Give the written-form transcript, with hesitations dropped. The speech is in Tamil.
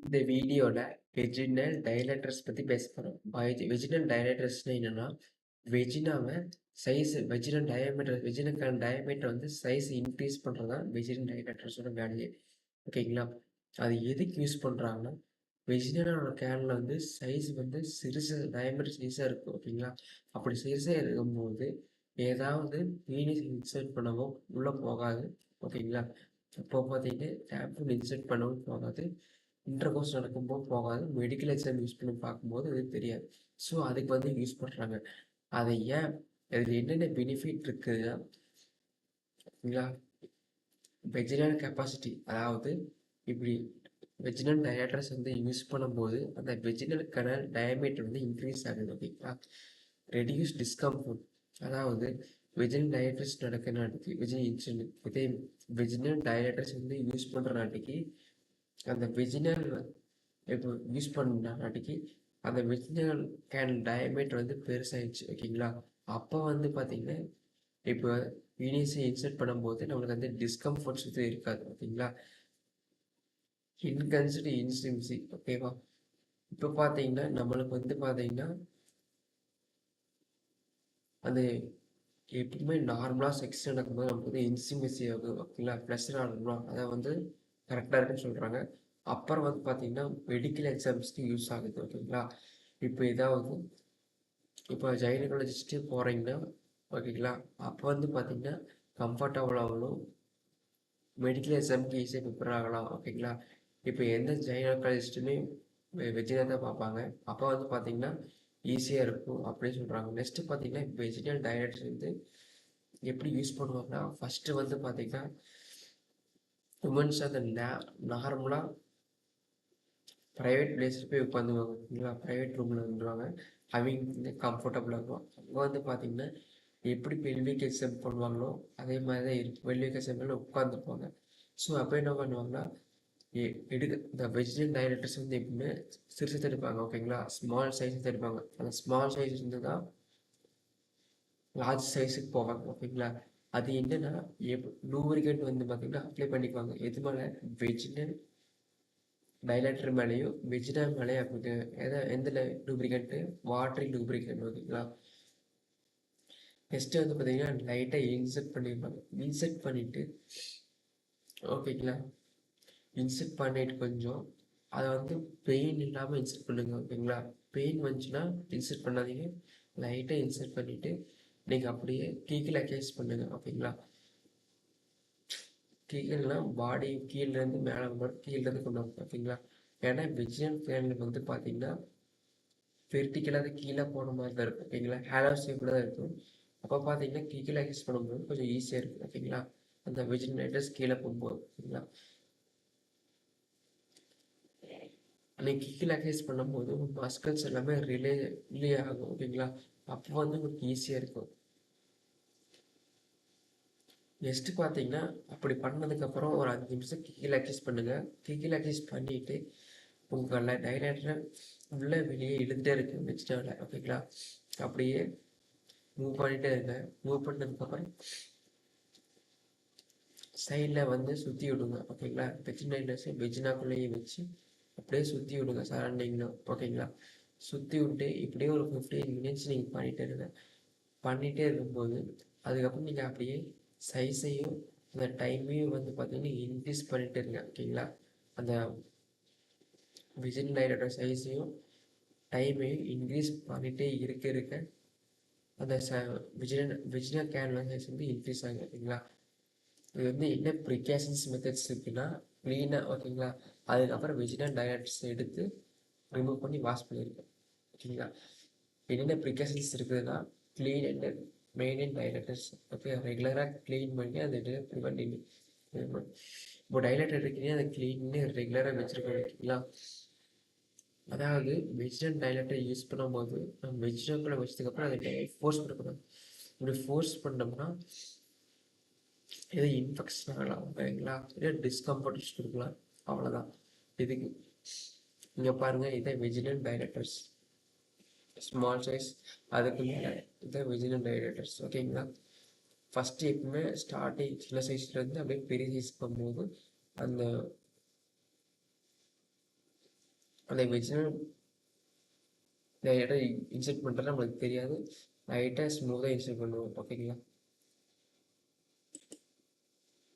இந்த வீடியோல வெஜினல் டைலேட்டர்ஸ் பத்தி பேச போறோம். வெஜினல் டைலேட்டர்ஸ்னா என்னன்னா, வெஜினாவ சைஸ் வெஜினல் டயாமீட்டர் வெஜினாக்கான டயாமீட்டர் வந்து சைஸ் இன்க்ரீஸ் பண்றது தான் வெஜினல் டைலேட்டர்ஸோட வேலையே. ஓகேங்களா? அது எதுக்கு யூஸ் பண்றாங்கன்னா, வெஜினலோட கேன்ல வந்து சைஸ் வந்து சிறுசு டயாமீட்டர் சிறுசா இருக்கும். ஓகேங்களா? அப்படி சிறுசா இருக்கும்போது, ஏதாவது பீனிஸ் இன்சர்ட் பண்ணவோ உள்ள போகாது. ஓகேங்களா? அப்போ பார்த்தீங்கன்னா, டேப்லெட் இன்சர்ட் பண்ணவும் போகாது. இன்டர்கோர்ஸ் நடக்கும்போது போகாது. மெடிக்கல் எக்ஸாம் யூஸ் பண்ணி பார்க்கும்போது அது தெரியாது. ஸோ அதுக்கு வந்து யூஸ் பண்ணுறாங்க. அதை ஏன் அதில் என்னென்ன பெனிஃபிட் இருக்குதுன்னா, ஓகேங்களா, வெஜினல் கெப்பாசிட்டி, அதாவது இப்படி வெஜினல் டயாட்ரஸ் வந்து யூஸ் பண்ணும்போது அந்த வெஜினல் கனல் டயாமீட்டர் வந்து இன்க்ரீஸ் ஆகுது. ஓகேங்களா, ரெடியூஸ் டிஸ்கம்ஃபர்ட், அதாவது வெஜினல் டயாட்ரஸ் நடக்கிற நாட்டுக்கு இதே வெஜினல் டயாட்ரஸ் வந்து யூஸ் பண்ணுற நாட்டுக்கு அந்த வெஜினல் இப்போ யூஸ் பண்ணாட்டிக்கு அந்த வெஜினல் கேன் டயமீட்டர் வந்து பெருசாகிடுச்சு. ஓகேங்களா, அப்போ வந்து பார்த்தீங்கன்னா இப்போ யூனிஸை இன்சர்ட் பண்ணும்போது நம்மளுக்கு வந்து டிஸ்கம்ஃபர்ட்ஸ் இது இருக்காது. ஓகேங்களா, இன்கன்சிடி இன்சிம்சி. ஓகேவா, இப்போ பார்த்தீங்கன்னா நம்மளுக்கு வந்து பார்த்தீங்கன்னா அது எப்பவுமே நார்மலாக செக்ஸ் நடக்கும்போது நமக்கு வந்து இன்சிமெசி ஆகும். ஓகேங்களா, ப்ளஷர் ஆகணும், அதை வந்து கரெக்டாக இருக்குன்னு சொல்கிறாங்க. அப்புறம் வந்து பார்த்தீங்கன்னா மெடிக்கல் எக்ஸாம்ஸ்க்கு யூஸ் ஆகுது. ஓகேங்களா, இப்போ இதாவது இப்போ கைனகாலஜிஸ்ட்டு போகிறீங்கன்னா, ஓகேங்களா, அப்போ வந்து பார்த்தீங்கன்னா கம்ஃபர்டபுளாகணும், மெடிக்கல் எக்ஸாமுக்கு ஈஸியாக ப்ரிப்பேர் ஆகலாம். ஓகேங்களா, இப்போ எந்த கைனகாலஜிஸ்ட்டுமே வெஜினா தான் பார்ப்பாங்க. அப்போ வந்து பார்த்தீங்கன்னா ஈஸியாக இருக்கும் அப்படின்னு சொல்கிறாங்க. நெக்ஸ்ட்டு பார்த்தீங்கன்னா வெஜினல் டைரக்ட்ஸ் வந்து எப்படி யூஸ் பண்ணுவாங்கன்னா, ஃபஸ்ட்டு வந்து பார்த்தீங்கன்னா உமன்ஸ் அந்த நார்மலாக ப்ரைவேட் பிளேஸில் போய் உட்காந்துவாங்க. ஓகேங்களா, ப்ரைவேட் ரூமில் வந்துடுவாங்க. அவங்க வந்து கம்ஃபர்டபுளாக இருக்கும். அங்கே வந்து பார்த்தீங்கன்னா எப்படி பெல்விக் எக்ஸாம் பண்ணுவாங்களோ அதே மாதிரி தான் இருக்கும். பெல்விக் எக்ஸாம்பிள் உட்காந்துருப்பாங்க. ஸோ அப்போ என்ன பண்ணுவாங்கன்னா, இந்த வெஜிடேரியன் டைரக்டர்ஸ் வந்து எப்பவுமே சிறுசு எடுப்பாங்க. ஓகேங்களா, ஸ்மால் சைஸ் எடுப்பாங்க. அந்த ஸ்மால் சைஸ் இருந்து தான் லார்ஜ் சைஸுக்கு போவாங்க. ஓகேங்களா, அது என்னன்னா லூப்ரிகேட் வந்து பார்த்தீங்கன்னா அப்ளை பண்ணிக்குவாங்க. எது மேலே? வெஜினல் டைலேட்டர் மேலேயும் வெஜிடல் மேலேயும் அப்படி எந்த லூப்ரிகேண்ட்டு? Watery lubricant. ஓகேங்களா, நெக்ஸ்ட்டு வந்து பார்த்தீங்கன்னா லைட்டாக இன்செர்ட் பண்ணியிருப்பாங்க. இன்செர்ட் பண்ணிவிட்டு, ஓகேங்களா, இன்செர்ட் பண்ணிட்டு கொஞ்சம் அதை வந்து பெயின் இல்லாமல் இன்செர்ட் பண்ணுங்க. ஓகேங்களா, பெயின் வந்துச்சுன்னா இன்செர்ட் பண்ணாதீங்க. லைட்டாக இன்செர்ட் பண்ணிவிட்டு நீங்கள் அப்படியே கீழே கேஸ் பண்ணுங்க. ஓகேங்களா, கீழேனா பாடி கீழேருந்து மேலே வரும், கீழேருந்து கொண்டு வரும். ஓகேங்களா, ஏன்னா வெஜினல் பிளானில் வந்து பார்த்தீங்கன்னா வெர்டிக்கலாக கீழே போன மாதிரி தான் இருக்கும். ஓகேங்களா, ஹேலோ ஷேப்பில் தான் இருக்கும். அப்போ பார்த்தீங்கன்னா கீழே கேஸ் பண்ணும்போது கொஞ்சம் ஈஸியாக இருக்கும். ஓகேங்களா, அந்த வெஜினேட்டர்ஸ் கீழே போகும்போது. ஓகேங்களா, அன்னைக்கு கீழே எக்ஸசைஸ் பண்ணும்போது மஸ்கல்ஸ் எல்லாமே ரிலே ஆகும். ஓகேங்களா, அப்போ வந்து உங்களுக்கு ஈஸியாக இருக்கும். நெக்ஸ்ட்டு பார்த்தீங்கன்னா அப்படி பண்ணதுக்கப்புறம் ஒரு 5 நிமிஷம் கீழே எக்ஸசைஸ் பண்ணுங்கள். கீழே எக்ஸசைஸ் பண்ணிவிட்டு உங்களை டைரக்டரை உள்ளே வெளியே இழுத்துட்டே இருக்கு வச்சுட்டாங்க. ஓகேங்களா, அப்படியே மூவ் பண்ணிகிட்டே இருங்க. மூவ் பண்ணதுக்கப்புறம் சைடில் வந்து சுற்றி விடுங்க. ஓகேங்களா, வெஜினேட்டர்ஸை வெஜினாக்குள்ளேயே வச்சு அப்படியே சுற்றி விடுங்க சரௌண்டிங்கில். ஓகேங்களா, சுற்றி விட்டு இப்படியே ஒரு 15 மினிட்ஸ் நீங்கள் பண்ணிகிட்டே இருங்க. பண்ணிகிட்டே இருக்கும்போது அதுக்கப்புறம் நீங்கள் அப்படியே சைஸையும் அந்த டைமையும் வந்து பார்த்தீங்கன்னா இன்க்ரீஸ் பண்ணிகிட்டே இருங்க. ஓகேங்களா, அந்த விஜின் லைனோட சைஸையும் டைமையும் இன்க்ரீஸ் பண்ணிகிட்டே இருக்க அந்த விஜினல் கேன்வா சைஸ் வந்து இன்க்ரீஸ் ஆகும். ஓகேங்களா, இது வந்து என்ன ப்ரிகாஷன்ஸ் மெத்தட்ஸ் இருக்குன்னா க்ளீனாக. ஓகேங்களா, அதுக்கப்புறம் வெஜினல் டைரக்ட்ஸ் எடுத்து ரிமூவ் பண்ணி வாஷ் பண்ணியிருக்கேன். ஓகேங்களா, என்னென்ன ப்ரிகாஷன்ஸ் இருக்குதுன்னா clean and maintain dilators. Okay, ரெகுலராக க்ளீன் பண்ணி அதை ப்ரிவெண்ட் இப்போ டைலேட்டர் இருக்கீங்க அதை க்ளீன் பண்ணி ரெகுலராக வச்சுருக்கோம். ஓகேங்களா, அதாவது வெஜிடல் டைலேட்டர் யூஸ் பண்ணும்போது நம்ம வெஜிடபிளை வச்சதுக்கப்புறம் அதை ஃபோர்ஸ் பண்ணக்கூடாது. இப்படி ஃபோர்ஸ் பண்ணோம்னா எது இன்ஃபெக்ஷன் ஆகலாம். ஓகேங்களா, இல்லை டிஸ்கம்ஃபர்ட்ஸ் கொடுக்கலாம். அவ்வளோதான். இதுக்கு இங்கே பாருங்கள், இதை வெஜிடல் டைலேட்டர்ஸ் ஸ்மால் சைஸ், அதுக்கு மேலே இதை வெஜினல் டைலேட்டர்ஸ். ஓகேங்களா, ஃபஸ்ட்டு எப்பவுமே ஸ்டார்டிங் சின்ன சைஸ்லேருந்து அப்படியே பெரிய சைஸ் போகும்போது அந்த அந்த வெஜினல் லைட்டாக இன்செர்ட் பண்ணுறது நம்மளுக்கு தெரியாது. லைட்டாக ஸ்மூத்தாக இன்செர்ட் பண்ணுவோம். ஓகேங்களா?